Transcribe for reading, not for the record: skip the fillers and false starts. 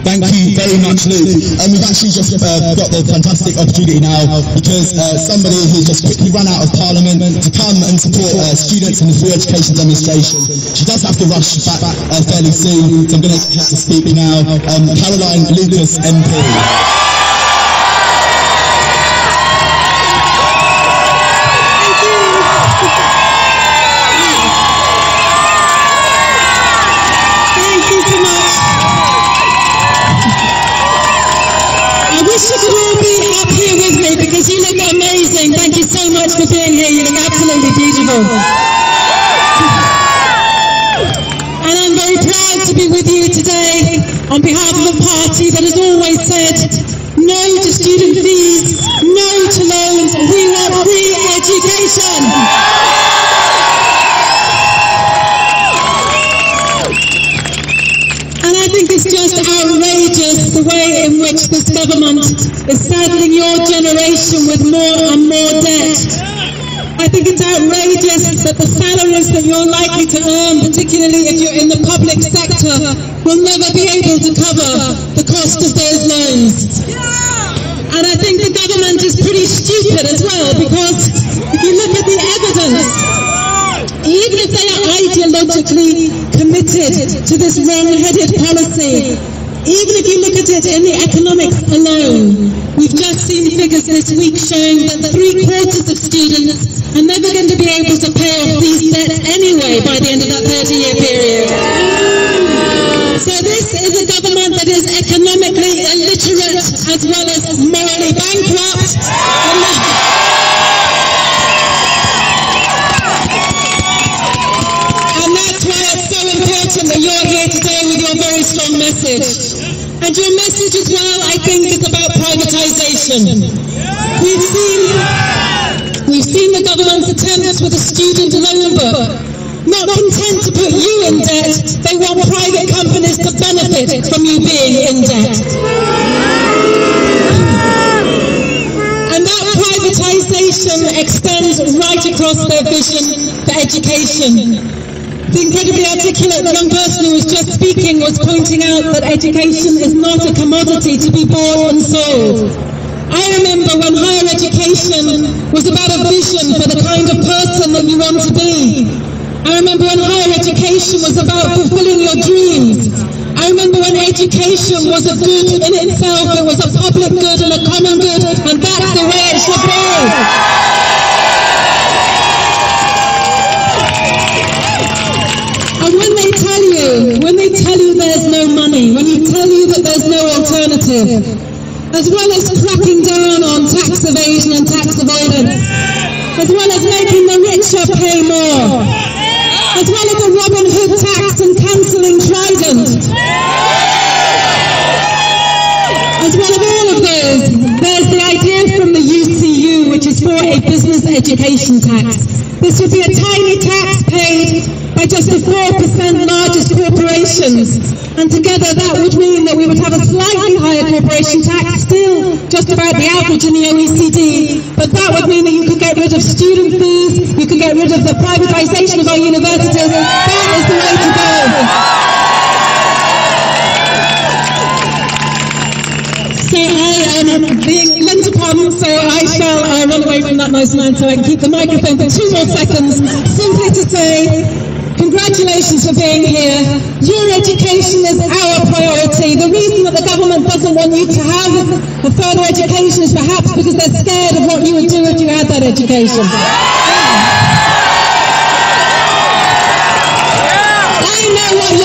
Thank you very much, Luke. We've actually just got the fantastic opportunity now because somebody who just quickly run out of Parliament to come and support students in the free education demonstration. She does have to rush back fairly soon, so I'm going to get her to speak now. Caroline Lucas, MP. You could all be up here with me because you look amazing. Thank you so much for being here. You look absolutely beautiful. And I'm very proud to be with you today on behalf of a party that has always said no to student fees, no to loans. We want free education. And I think it's just outrageous the way in which this government is saddling your generation with more and more debt. I think it's outrageous that the salaries that you're likely to earn, particularly if you're in the public sector, will never be able to cover the cost of those loans. And I think the government is pretty stupid as well, because if you look at the evidence, even if they are ideologically committed to this wrong-headed policy, even if you look at it in the economics alone, we've just seen figures this week showing that 3/4 of students are never going to be able to pay off these debts anyway by the end of that 30-year period. So this is a government that is economically illiterate as well as morally bankrupt. And that's why it's so important that you're here today with your very strong message. And your message as well, I think, is about privatisation. We've seen the government's attempts with a student loan book. Not content to put you in debt, they want private companies to benefit from you being in debt. And that privatisation extends right across their vision for education. The incredibly articulate young person who was just speaking was pointing out that education is not a commodity to be bought and sold. I remember when higher education was about a vision for the kind of person that you want to be. I remember when higher education was about fulfilling your dreams. I remember when education was a good in itself, it was a public good and a common good, and that's the way it should be. And when they tell you there's no money, when you tell you that there's no alternative, as well as cracking down on tax evasion and tax avoidance, as well as making the richer pay more, as well as the Robin Hood tax and cancelling Trident, as well as all of those, there's the idea from the UCU, which is for a business education tax. This would be a tiny tax paid by just the 4% largest corporations, and together that would mean that we would have a slightly higher corporation tax, still just about the average in the OECD, but that would mean that you could get rid of student fees, you could get rid of the privatisation of our universities. That is the way to go. So I am being lent upon, so I shall run away from that nice man so I can keep the microphone for 2 more seconds, simply to say, congratulations for being here. Your education is our priority. The reason that the government doesn't want you to have a further education is perhaps because they're scared of what you would do if you had that education. I know what